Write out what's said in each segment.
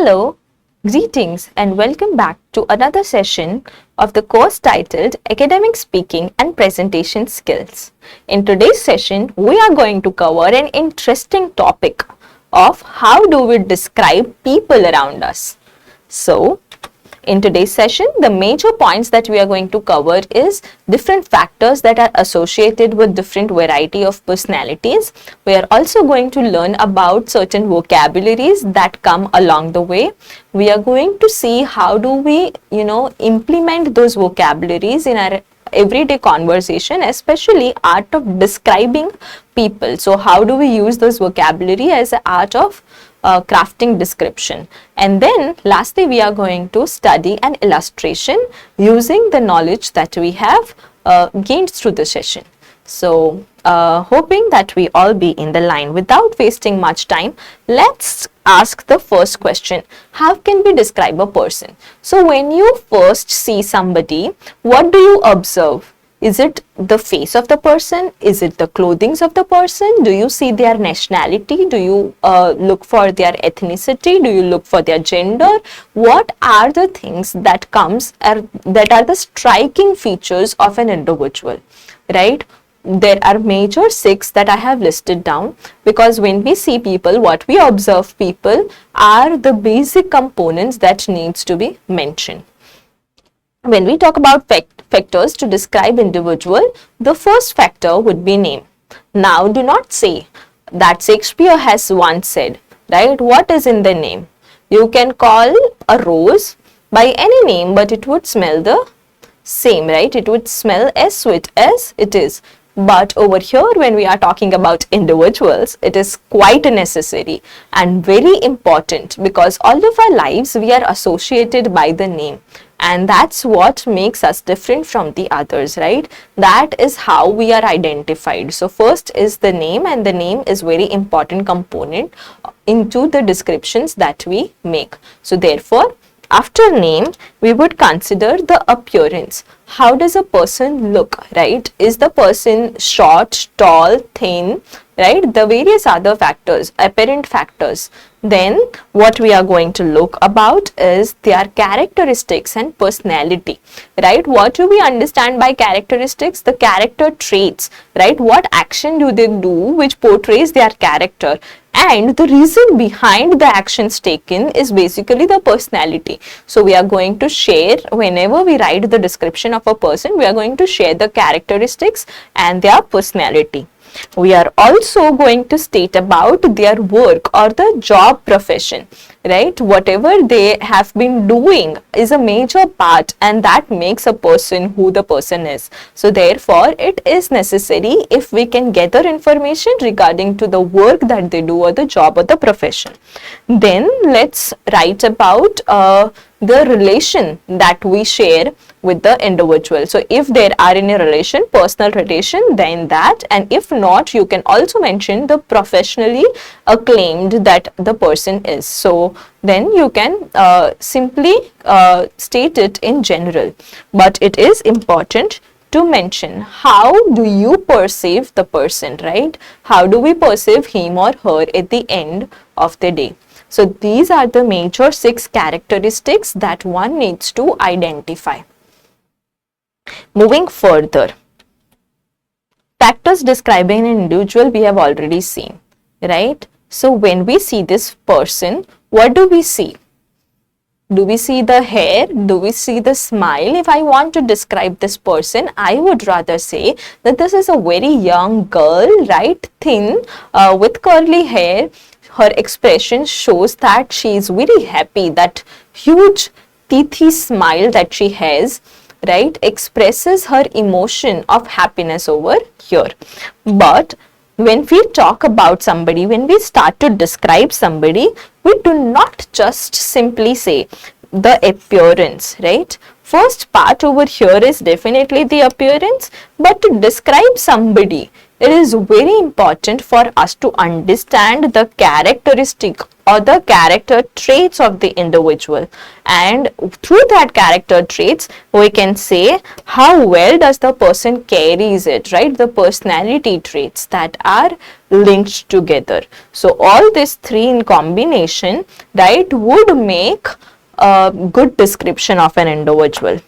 Hello, greetings and welcome back to another session of the course titled Academic Speaking and Presentation Skills. In today's session, we are going to cover an interesting topic of how do we describe people around us. So, in today's session, the major points that we are going to cover is different factors that are associated with different variety of personalities. We are also going to learn about certain vocabularies that come along the way. We are going to see how do we, implement those vocabularies in our everyday conversation, especially art of describing people. So how do we use those vocabulary as an art of crafting description? And then lastly, we are going to study an illustration using the knowledge that we have gained through the session. So hoping that we all be in the line. Without wasting much time, let's ask the first question. How can we describe a person? So when you first see somebody, what do you observe? Is it the face of the person? Is it the clothing of the person? Do you see their nationality? Do you look for their ethnicity? Do you look for their gender? What are the things that that are the striking features of an individual, right? There are major 6 that I have listed down, because when we see people, what we observe people are the basic components that needs to be mentioned. When we talk about factors to describe individual, the first factor would be name. Now, do not say that Shakespeare has once said, right? What is in the name? You can call a rose by any name, but it would smell the same, right? It would smell as sweet as it is. But over here, when we are talking about individuals, it is quite necessary and very important, because all of our lives we are associated by the name. And that's what makes us different from the others, right? That is how we are identified. So first is the name, and the name is very important component into the descriptions that we make. So therefore, after name, we would consider the appearance. How does a person look, right? Is the person short, tall, thin, right? The various other factors, apparent factors. Then what we are going to look about is their characteristics and personality, right? What do we understand by characteristics? The character traits, right? What action do they do which portrays their character? And the reason behind the actions taken is basically the personality. So we are going to share, whenever we write the description of a person, we are going to share the characteristics and their personality. We are also going to state about their work or the job profession, right? Whatever they have been doing is a major part, and that makes a person who the person is. So therefore, it is necessary if we can gather information regarding to the work that they do or the job or the profession. Then let's write about the relation that we share with the individual. So if there are any relation, personal relation, then that, and if not, you can also mention the professionally acclaimed that the person is. So then you can simply state it in general, but it is important to mention how do you perceive the person, right? How do we perceive him or her at the end of the day? So these are the major 6 characteristics that one needs to identify. Moving further, factors describing an individual we have already seen, right? So when we see this person, what do we see? Do we see the hair? Do we see the smile? If I want to describe this person, I would rather say that this is a very young girl, right? Thin, with curly hair. Her expression shows that she is very happy. That huge teethy smile that she has, right, expresses her emotion of happiness over here. But when we talk about somebody, when we start to describe somebody, we do not just simply say the appearance, right? First part over here is definitely the appearance, but to describe somebody, it is very important for us to understand the characteristic or the character traits of the individual, and through that character traits we can say how well does the person carries it, right? The personality traits that are linked together. So all these three in combination, right, would make a good description of an individual.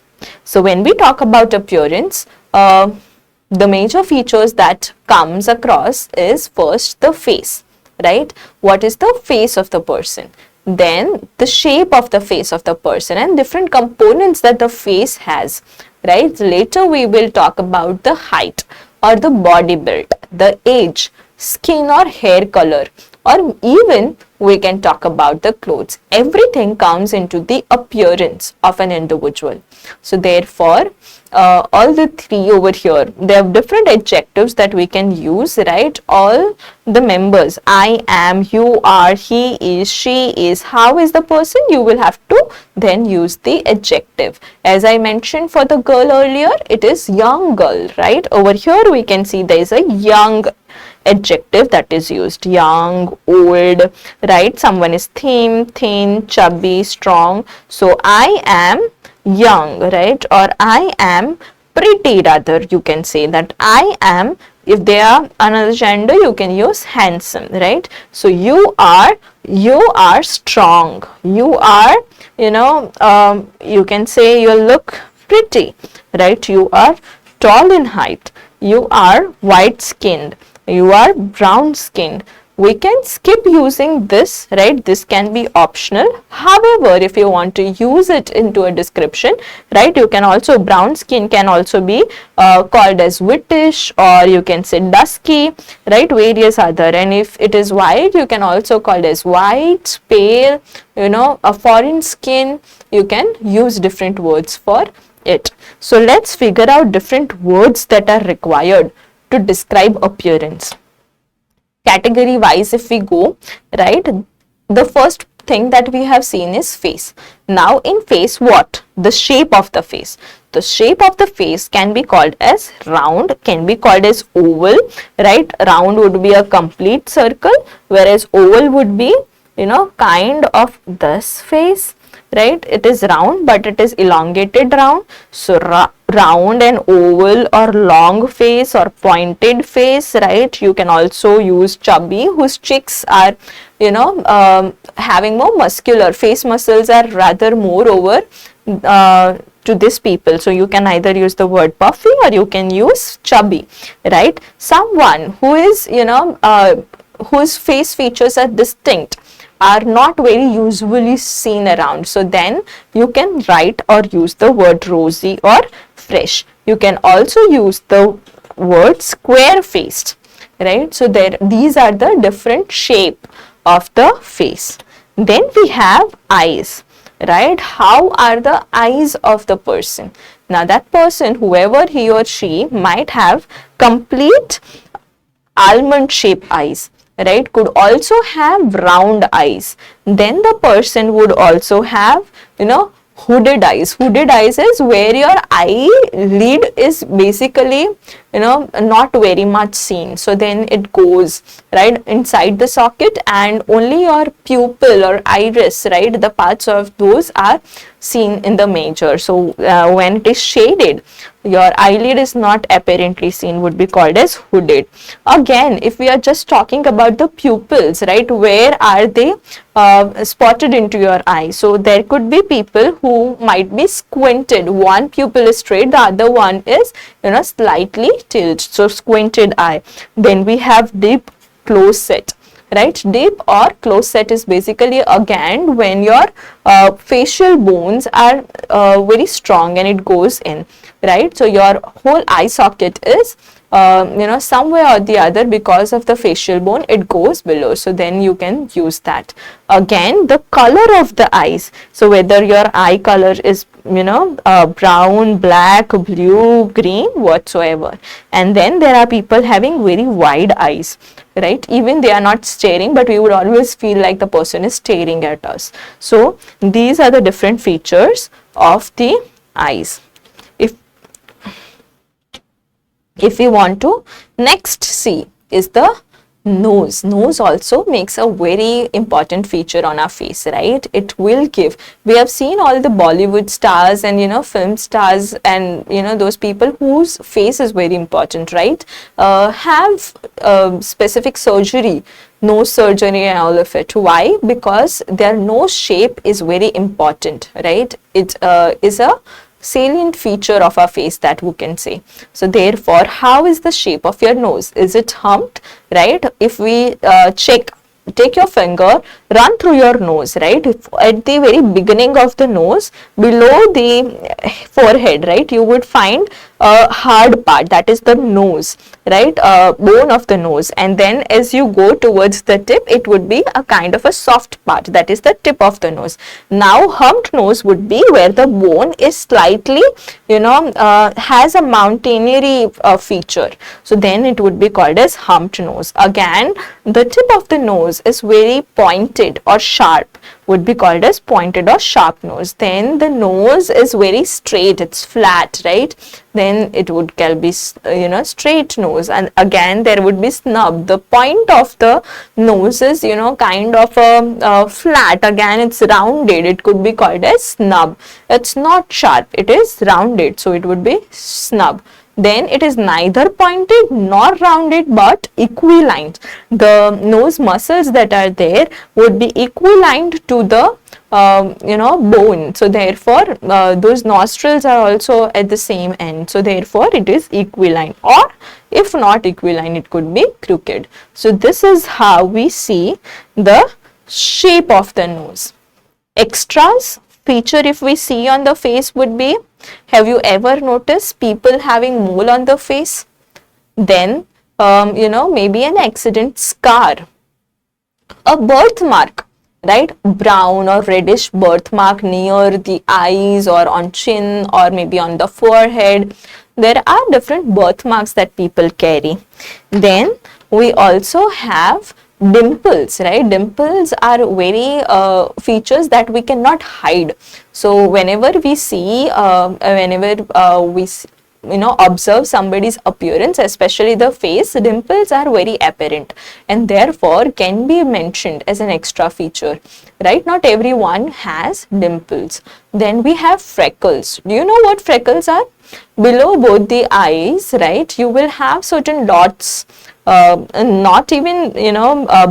So when we talk about appearance, the major features that comes across is first the face, right? What is the face of the person? Then the shape of the face of the person and different components that the face has, right? Later we will talk about the height or the body build, the age, skin or hair color, or even we can talk about the clothes. Everything comes into the appearance of an individual. So therefore, all the three over here, they have different adjectives that we can use, right? All the members, I am, you are, he is, she is, how is the person, you will have to then use the adjective. As I mentioned for the girl earlier, it is young girl, right? Over here we can see there is a young adjective that is used, young, old, right? Someone is thin, chubby, strong. So I am young, right? Or I am pretty, rather you can say that I am. If they are another gender, you can use handsome, right? So you are strong, you are, you can say you look pretty, right? You are tall in height, you are white skinned, you are brown skinned. We can skip using this, right? This can be optional. However, if you want to use it into a description, right, you can also, brown skin can also be called as whitish, or you can say dusky, right, various other. And if it is white, you can also call it as white, pale, a foreign skin. You can use different words for it. So let's figure out different words that are required to describe appearance. Category wise if we go, right, the first thing that we have seen is face. Now in face, what? The shape of the face. The shape of the face can be called as round, can be called as oval, right? Round would be a complete circle, whereas oval would be, kind of this face, right? It is round, but it is elongated round. So round and oval or long face or pointed face, right? You can also use chubby, whose cheeks are, having more muscular, face muscles are rather more over to these people. So you can either use the word puffy or you can use chubby, right? Someone who is, whose face features are distinct, are not very usually seen around. So then you can write or use the word rosy or fresh. You can also use the word square faced, right? So these are the different shape of the face. Then we have eyes, right? How are the eyes of the person? Now that person, whoever he or she, might have complete almond shaped eyes, right? Could also have round eyes. Then the person would also have, hooded eyes. Hooded eyes is where your eyelid is basically, not very much seen. So then it goes right inside the socket and only your pupil or iris, right, the parts of those are seen in the major. So when it is shaded, your eyelid is not apparently seen, would be called as hooded. Again, if we are just talking about the pupils, right, where are they spotted into your eye? So there could be people who might be squinted. One pupil is straight, the other one is, slightly tilted. So squinted eye. Then we have deep close set. Right, deep or close set is basically again when your facial bones are very strong and it goes in, right? So your whole eye socket is somewhere or the other, because of the facial bone it goes below. So then you can use that. Again, the color of the eyes, so whether your eye color is brown, black, blue, green, whatsoever. And then there are people having very wide eyes, right? Even they are not staring, but we would always feel like the person is staring at us. So these are the different features of the eyes. If we want to next see is the Nose also makes a very important feature on our face, right? It will give, we have seen all the Bollywood stars and film stars and those people whose face is very important, right? Have specific surgery, nose surgery and all of it. Why? Because their nose shape is very important, right? It is a salient feature of our face, that we can say. So therefore, how is the shape of your nose? Is it humped, right? If we take your finger, run through your nose, right? At the very beginning of the nose, below the forehead, right, you would find a hard part, that is the nose, right? Bone of the nose, and then as you go towards the tip, it would be a kind of a soft part, that is the tip of the nose. Now humped nose would be where the bone is slightly has a mountaineery feature, so then it would be called as humped nose. Again, the tip of the nose is very pointed or sharp, would be called as pointed or sharp nose. Then the nose is very straight, it's flat, right? Then it would be straight nose. And again, there would be snub. The point of the nose is kind of a flat, again it's rounded, it could be called as snub. It's not sharp, it is rounded, so it would be snub. Then it is neither pointed nor rounded but equilined. The nose muscles that are there would be equilined to the bone. So therefore, those nostrils are also at the same end. So therefore, it is equiline, or if not equiline, it could be crooked. So this is how we see the shape of the nose. Extras feature if we see on the face would be, have you ever noticed people having mole on the face? Then maybe an accident scar, a birthmark, right? Brown or reddish birthmark near the eyes or on chin or maybe on the forehead. There are different birthmarks that people carry. Then we also have dimples, right? Dimples are very features that we cannot hide. So whenever we see, observe somebody's appearance, especially the face, dimples are very apparent and therefore can be mentioned as an extra feature, right? Not everyone has dimples. Then we have freckles. Do you know what freckles are? Below both the eyes, right, you will have certain dots, not even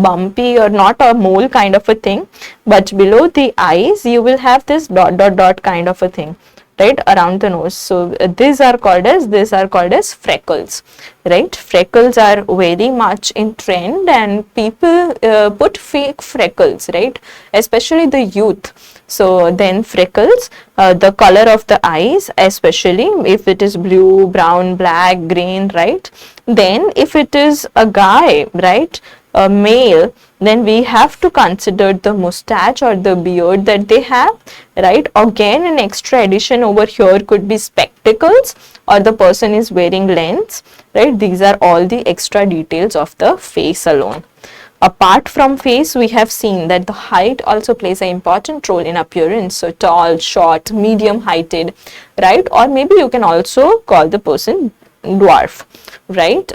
bumpy or not a mole kind of a thing, but below the eyes you will have this dot kind of a thing, right, around the nose. So these are called as freckles, right? Freckles are very much in trend and people put fake freckles, right, especially the youth. So then freckles, the color of the eyes, especially if it is blue, brown, black, green, right? Then if it is a guy, right, a male, then we have to consider the mustache or the beard that they have, right? Again, an extra addition over here could be spectacles, or the person is wearing lens, right? These are all the extra details of the face alone. Apart from face, we have seen that the height also plays an important role in appearance. So tall, short, medium heighted, right? Or maybe you can also call the person dwarf, right?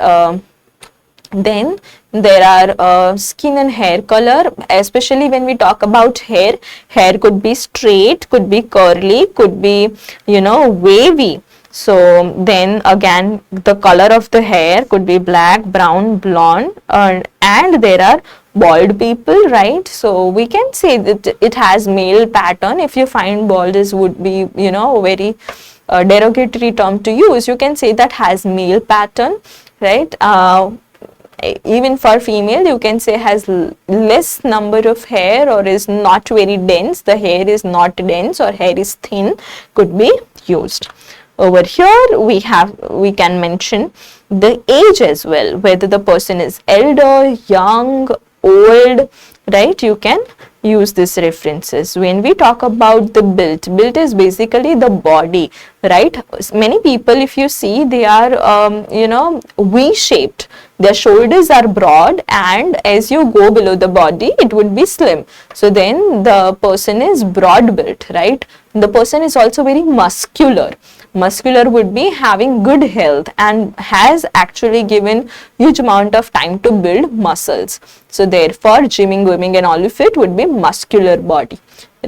Then there are skin and hair color, especially when we talk about hair. Hair could be straight, could be curly, could be wavy. So then again, the color of the hair could be black, brown, blonde, and there are bald people, right? So we can say that it has male pattern. If you find bald is would be very derogatory term to use, you can say that has male pattern, right? Even for female, you can say has less number of hair or is not very dense. The hair is not dense or hair is thin, could be used. Over here we can mention the age as well, whether the person is elder, young, old, right? You can use these references. When we talk about the build is basically the body, right? Many people, if you see, they are V-shaped. Their shoulders are broad and as you go below the body, it would be slim. So then the person is broad built, right? The person is also very muscular. Muscular would be having good health and has actually given huge amount of time to build muscles. So therefore gymming, swimming and all of it would be muscular body,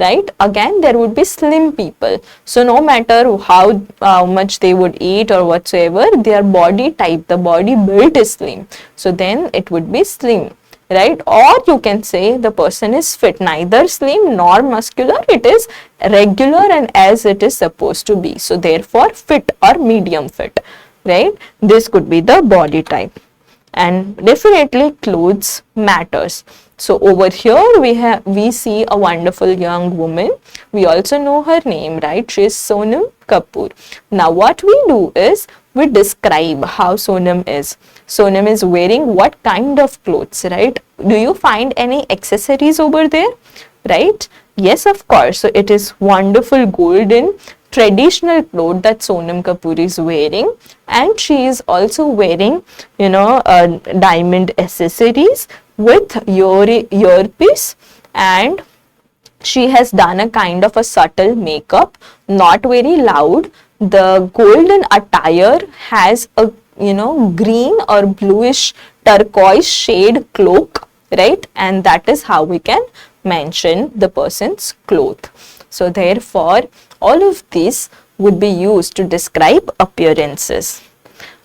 right? Again, there would be slim people. So no matter how much they would eat or whatsoever, their body type, the body built is slim. So then it would be slim, right? Or you can say the person is fit, neither slim nor muscular, it is regular and as it is supposed to be. So therefore fit or medium fit, right? This could be the body type. And definitely clothes matters. So over here we see a wonderful young woman. We also know her name, right? She is Sonam Kapoor. Now what we do is we describe how Sonam is. Sonam is wearing what kind of clothes, right? Do you find any accessories over there, right? Yes, of course. So it is wonderful golden traditional clothes that Sonam Kapoor is wearing, and she is also wearing, diamond accessories with earpiece, and she has done a kind of a subtle makeup, not very loud. The golden attire has a green or bluish turquoise shade cloak, right? And that is how we can mention the person's cloth. So therefore all of these would be used to describe appearances.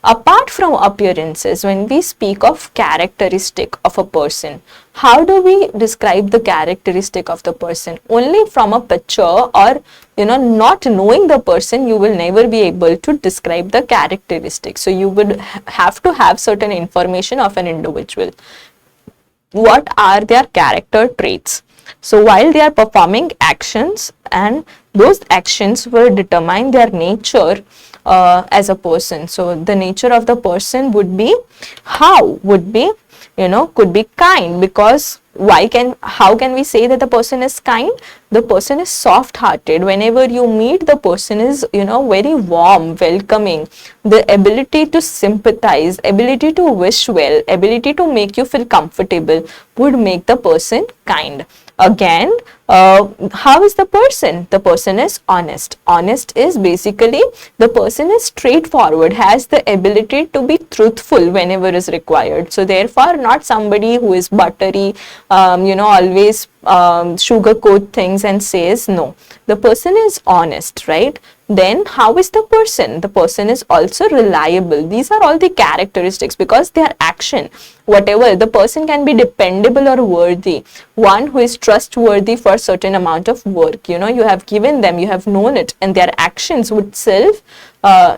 Apart from appearances, when we speak of characteristic of a person, how do we describe the characteristic of the person? Only from a picture, or not knowing the person, you will never be able to describe the characteristics. So you would have to have certain information of an individual. What are their character traits? So while they are performing actions, and those actions will determine their nature as a person. So the nature of the person would be, could be kind, because how can we say that the person is kind? The person is soft hearted. Whenever you meet, the person is very warm, welcoming. The ability to sympathize, ability to wish well, ability to make you feel comfortable would make the person kind. Again, how is the person? The person is honest. Honest is basically the person is straightforward, has the ability to be truthful whenever is required. So therefore not somebody who is buttery, always sugarcoat things and says no. The person is honest, right? Then how is the person? The person is also reliable. These are all the characteristics, because their action, whatever, the person can be dependable or worthy. One who is trustworthy for a certain amount of work, you have given them, you have known it, and their actions would self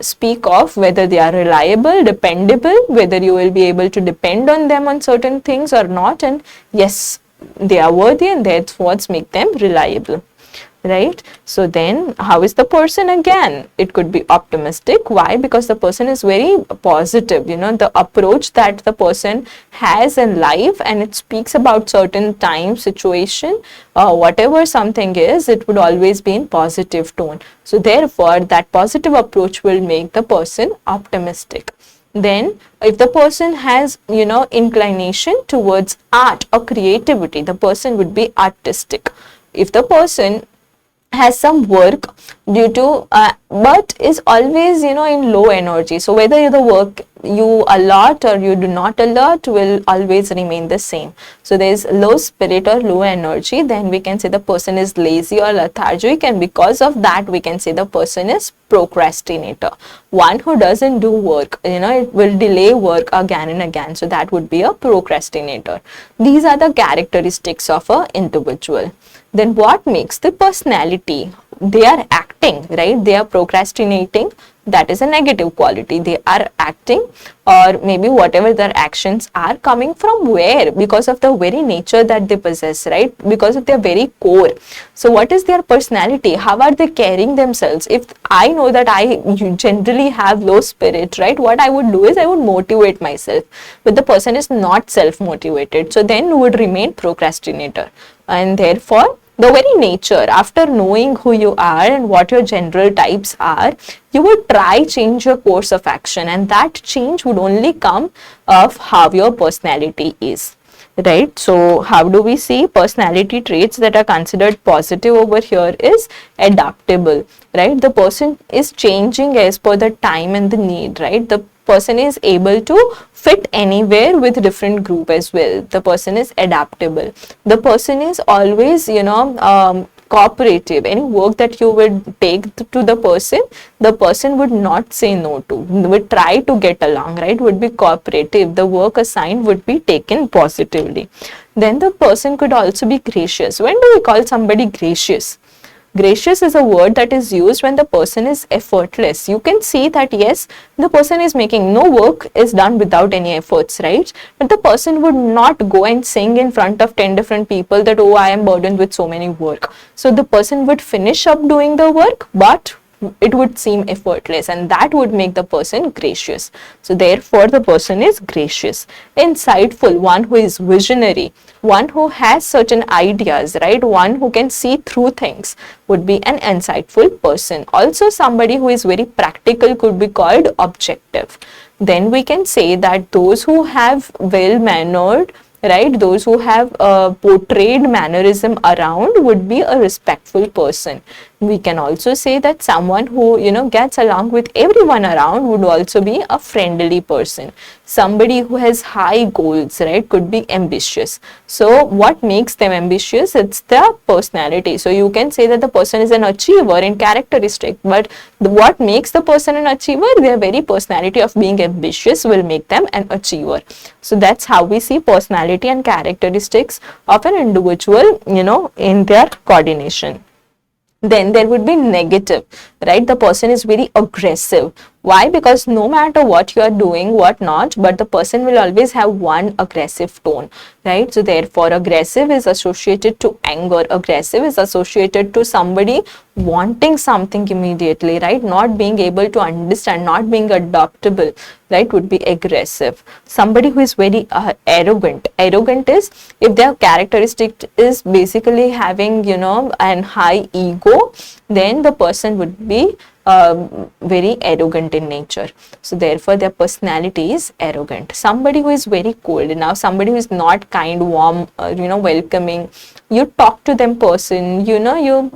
speak of whether they are reliable, dependable, whether you will be able to depend on them on certain things or not. And yes, they are worthy, and that's what makes them reliable, right? So then how is the person? Again, it could be optimistic. Why? Because the person is very positive, the approach that the person has in life, and it speaks about certain time, situation, whatever something is, it would always be in positive tone. So therefore that positive approach will make the person optimistic. Then if the person has inclination towards art or creativity, the person would be artistic. If the person has some work due to but is always in low energy, so whether the work you allot or you do not allot will always remain the same. So there is low spirit or low energy, then we can say the person is lazy or lethargic, and because of that we can say the person is procrastinator. One who doesn't do work, it will delay work again and again, so that would be a procrastinator. These are the characteristics of an individual. Then what makes the personality? They are acting, right? They are procrastinating. That is a negative quality. They are acting, or maybe whatever their actions are coming from where? Because of the very nature that they possess, right? Because of their very core. So what is their personality? How are they carrying themselves? If I know that I generally have low spirit, right? What I would do is I would motivate myself. But the person is not self-motivated. So then would remain procrastinator. And therefore, the very nature, after knowing who you are and what your general types are, you would try change your course of action, and that change would only come of how your personality is. right? So how do we see personality traits that are considered positive over here is adaptable, right? The person is changing as per the time and the need, right? The person is able to fit anywhere with different group as well. The person is adaptable. The person is always, cooperative. Any work that you would take to the person would not say no to, would try to get along, right? Would be cooperative. The work assigned would be taken positively. Then the person could also be gracious. When do we call somebody gracious? Gracious is a word that is used when the person is effortless. You can see that yes, the person is making no work is done without any efforts, right? But the person would not go and sing in front of 10 different people that, oh, I am burdened with so many work. So the person would finish up doing the work, but it would seem effortless, and that would make the person gracious. So therefore the person is gracious. Insightful, one who is visionary, one who has certain ideas, right? One who can see through things would be an insightful person. Also somebody who is very practical could be called objective. Then we can say that those who have well mannered, right, those who have portrayed mannerism around would be a respectful person. We can also say that someone who gets along with everyone around would also be a friendly person. Somebody who has high goals, right, could be ambitious. So what makes them ambitious? It's their personality. So you can say that the person is an achiever in characteristic, but what makes the person an achiever? Their very personality of being ambitious will make them an achiever. So that's how we see personality and characteristics of an individual, in their coordination. Then there would be negative, right? The person is very aggressive. Why? Because no matter what you are doing, what not, but the person will always have one aggressive tone, right? So therefore aggressive is associated to anger. Aggressive is associated to somebody wanting something immediately, right? Not being able to understand, not being adaptable, right, would be aggressive. Somebody who is very arrogant. Arrogant is if their characteristic is basically having, an high ego, then the person would be very arrogant in nature. So therefore their personality is arrogant. Somebody who is very cold. Now somebody who is not kind, warm, welcoming, you talk to them person, you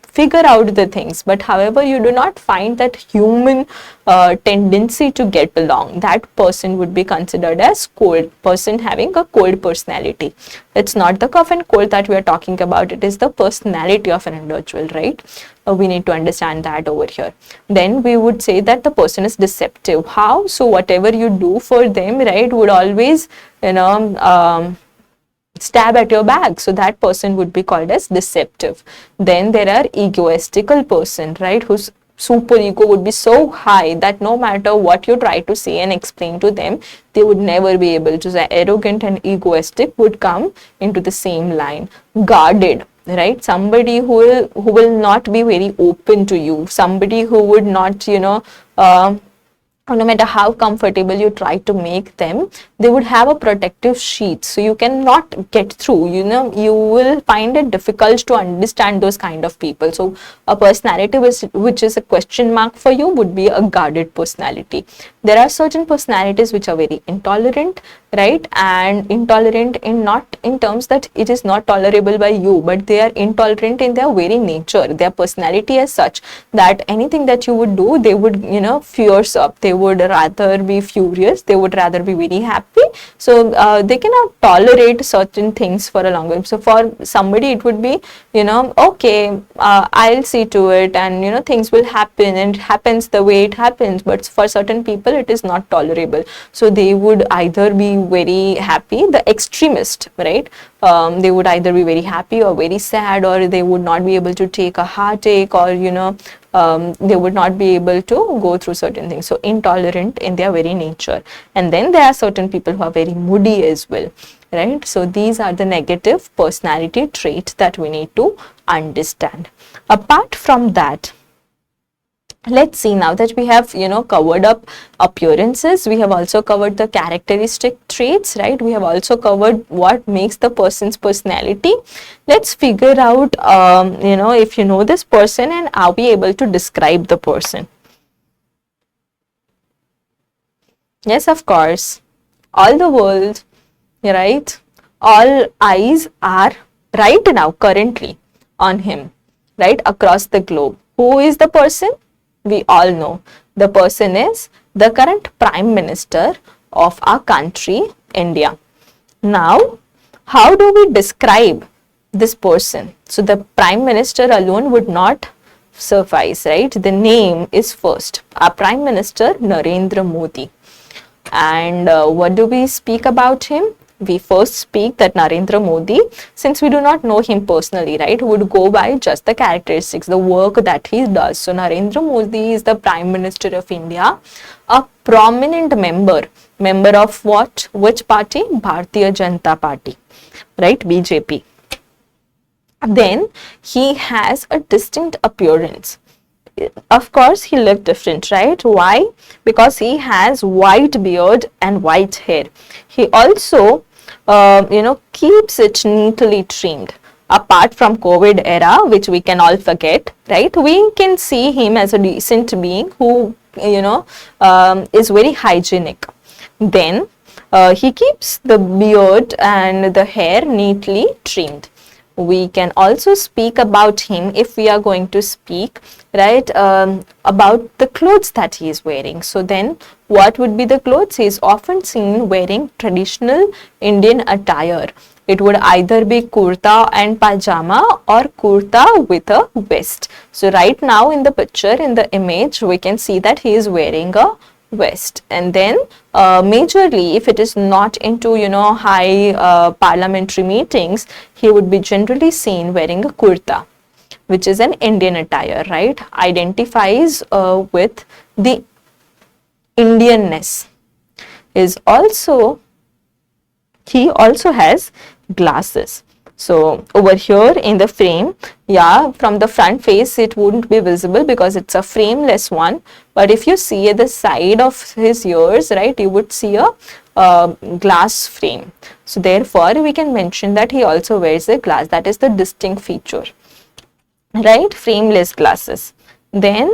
figure out the things, but however you do not find that human tendency to get along, that person would be considered as cold. Person having a cold personality. It's not the cough and cold that we are talking about, it is the personality of an individual, right? We need to understand that over here. Then we would say that the person is deceptive. How? So whatever you do for them, right, would always stab at your back. So that person would be called as deceptive. Then there are egoistical person, right, whose super ego would be so high that no matter what you try to say and explain to them, they would never be able to. Say arrogant and egoistic would come into the same line. Guarded, right? Somebody who will not be very open to you. Somebody who would not, no matter how comfortable you try to make them, they would have a protective sheet, so you cannot get through. You will find it difficult to understand those kind of people. So a personality which is a question mark for you would be a guarded personality. There are certain personalities which are very intolerant, right? And intolerant not in terms that it is not tolerable by you, but they are intolerant in their very nature. Their personality is such that anything that you would do, they would fierce up. They would rather be furious. They would rather be very happy. So they cannot tolerate certain things for a long time. So for somebody it would be okay, I'll see to it, and things will happen, and it happens the way it happens. But for certain people it is not tolerable, so they would either be very happy, the extremist, right? They would either be very happy or very sad, or they would not be able to take a heartache, or they would not be able to go through certain things. So intolerant in their very nature. And then there are certain people who are very moody as well, right? So these are the negative personality traits that we need to understand. Apart from that, let's see, now that we have covered up appearances, we have also covered the characteristic traits, right? We have also covered what makes the person's personality. Let's figure out if you know this person, and are we able to describe the person? Yes, of course. All the world, right? all eyes are right now currently on him, right, across the globe. Who is the person? We all know. The person is the current Prime Minister of our country, India. Now, how do we describe this person? So the Prime Minister alone would not suffice, right? The name is first. Our Prime Minister, Narendra Modi. And what do we speak about him? We first speak that Narendra Modi, since we do not know him personally, right, would go by just the characteristics, the work that he does. So Narendra Modi is the Prime Minister of India, a prominent member of what? Which party? Bharatiya Janata Party, right, BJP. Then he has a distinct appearance. Of course, he looked different, right? Why? Because he has white beard and white hair. He also, keeps it neatly trimmed. Apart from COVID era, which we can all forget, right? We can see him as a decent being who, is very hygienic. Then he keeps the beard and the hair neatly trimmed. We can also speak about him if we are going to speak, right, about the clothes that he is wearing. So then what would be the clothes? He is often seen wearing traditional Indian attire. It would either be kurta and pajama or kurta with a vest. So right now in the picture, in the image, we can see that he is wearing a vest. And then majorly, if it is not into high parliamentary meetings, he would be generally seen wearing a kurta, which is an Indian attire, right, identifies with the Indianness. He also has glasses. So over here in the frame, yeah, from the front face it wouldn't be visible because it's a frameless one, but if you see at the side of his ears, right, you would see a glass frame. So therefore we can mention that he also wears a glass. That is the distinct feature, right, frameless glasses. Then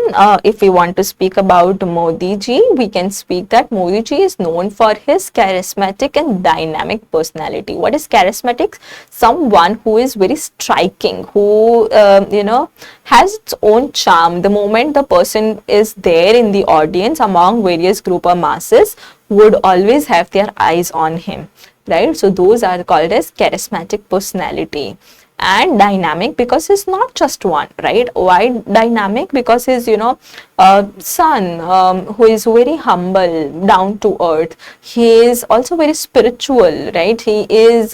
if we want to speak about Modi ji, we can speak that Modi ji is known for his charismatic and dynamic personality. What is charismatic? Someone who is very striking, who has its own charm. The moment the person is there in the audience among various group of masses, would always have their eyes on him, right? So those are called as charismatic personality. And dynamic because he's not just one, right? Why dynamic? Because his son who is very humble, down to earth. He is also very spiritual, right? He is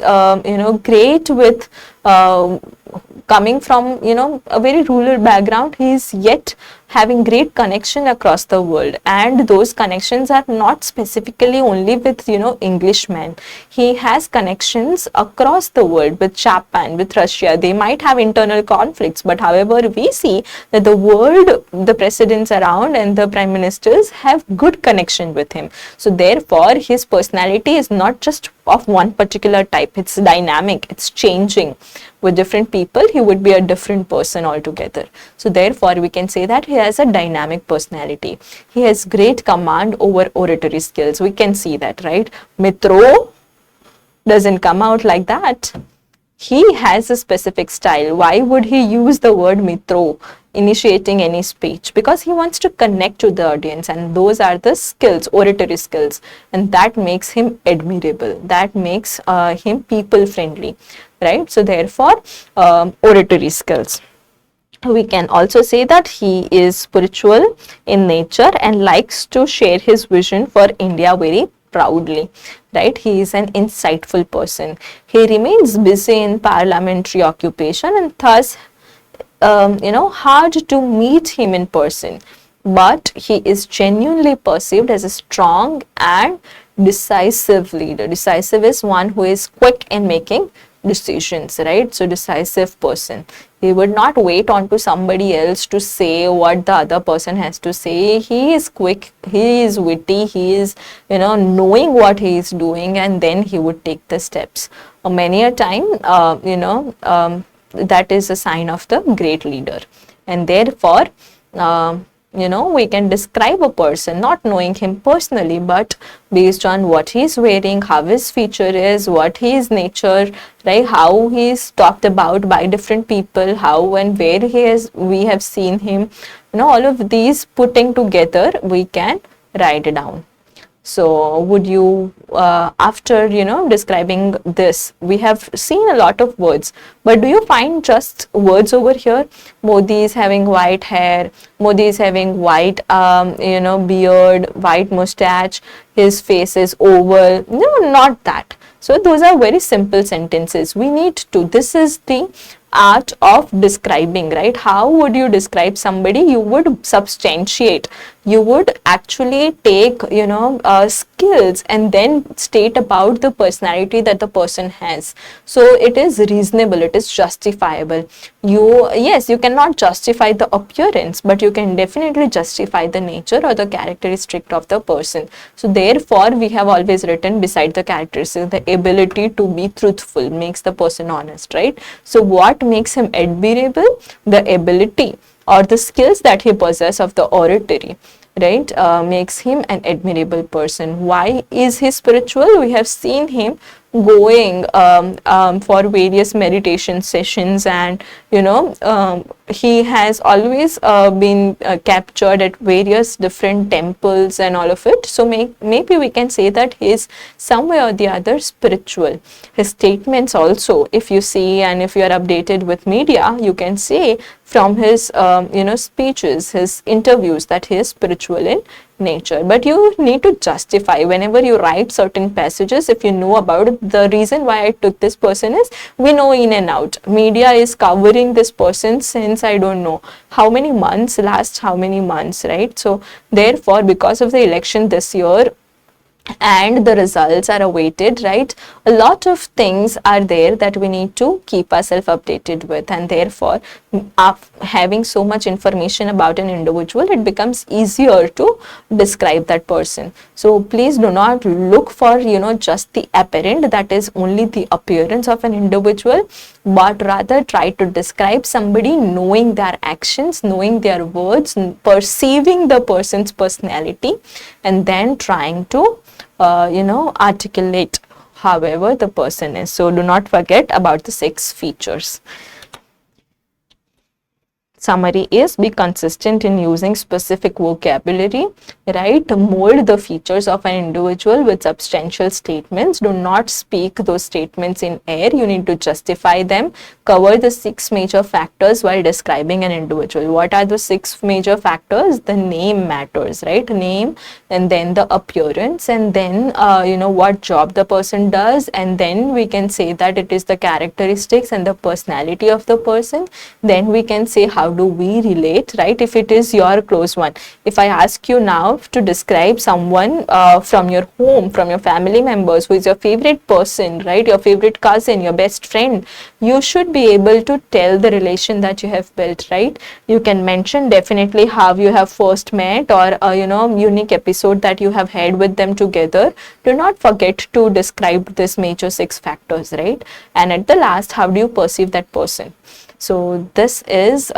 great with coming from a very rural background. He is yet having great connection across the world, and those connections are not specifically only with Englishmen. He has connections across the world with Japan, with Russia. They might have internal conflicts, but however we see that the world, the presidents around and the prime ministers have good connection with him. So therefore his personality is not just of one particular type. It's dynamic, it's changing. With different people he would be a different person altogether. So therefore we can say that he has a dynamic personality. He has great command over oratory skills. We can see that, right? Mitro doesn't come out like that. He has a specific style. Why would he use the word mitro initiating any speech? Because he wants to connect to the audience, and those are the skills, oratory skills, and that makes him admirable. That makes him people friendly, right? So therefore oratory skills. We can also say that he is spiritual in nature and likes to share his vision for India very proudly, right? He is an insightful person. He remains busy in parliamentary occupation, and thus hard to meet him in person, but he is genuinely perceived as a strong and decisive leader. Decisive is one who is quick in making decisions, right? So decisive person. He would not wait on to somebody else to say what the other person has to say. He is quick, he is witty, he is knowing what he is doing, and then he would take the steps. Many a time that is a sign of the great leader. And therefore we can describe a person not knowing him personally, but based on what he's wearing, how his feature is, what his nature, right, how he's talked about by different people, how and where we have seen him, all of these putting together, we can write it down. So would you, after, describing this, we have seen a lot of words, but do you find just words over here? Modi is having white hair, Modi is having white, beard, white mustache, his face is oval. No, not that. So those are very simple sentences. We need to, this is the art of describing, right? How would you describe somebody? You would substantiate, you would actually take, skills and then state about the personality that the person has. So it is reasonable, it is justifiable. Yes, you cannot justify the appearance, but you can definitely justify the nature or the characteristic of the person. So therefore, we have always written beside the characteristics, the ability to be truthful makes the person honest, right? So what makes him admirable? The ability or the skills that he possesses of the oratory, right, makes him an admirable person. Why is he spiritual? We have seen him going for various meditation sessions, and he has always been captured at various different temples and all of it. So maybe we can say that he is some way or the other spiritual. His statements also, if you see and if you are updated with media, you can say from his speeches, his interviews, that he is spiritual in nature. But you need to justify whenever you write certain passages. If you know about the reason why I took this person is, we know in and out, media is covering this person since I don't know how many months, last how many months, right? So therefore, because of the election this year and the results are awaited, right, a lot of things are there that we need to keep ourselves updated with, and therefore having so much information about an individual, it becomes easier to describe that person. So please do not look for just the apparent, that is only the appearance of an individual, but rather try to describe somebody knowing their actions, knowing their words, perceiving the person's personality, and then trying to articulate however the person is. So do not forget about the 6 features. Summary is, be consistent in using specific vocabulary, right? Mold the features of an individual with substantial statements. Do not speak those statements in air. You need to justify them. Cover the 6 major factors while describing an individual. What are the 6 major factors? The name matters, right? Name, and then the appearance, and then what job the person does, and then we can say that it is the characteristics and the personality of the person. Then we can say how do we relate, right? If it is your close one, if I ask you now to describe someone from your home, from your family members, who is your favorite person, right, your favorite cousin, your best friend, you should be able to tell the relation that you have built, right? You can mention definitely how you have first met, or unique episode that you have had with them together. Do not forget to describe this major 6 factors, right? And at the last, how do you perceive that person? So this is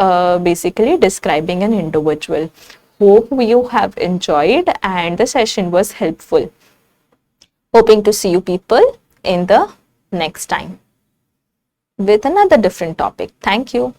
basically describing an individual. Hope you have enjoyed and the session was helpful. Hoping to see you people in the next time with another different topic. Thank you.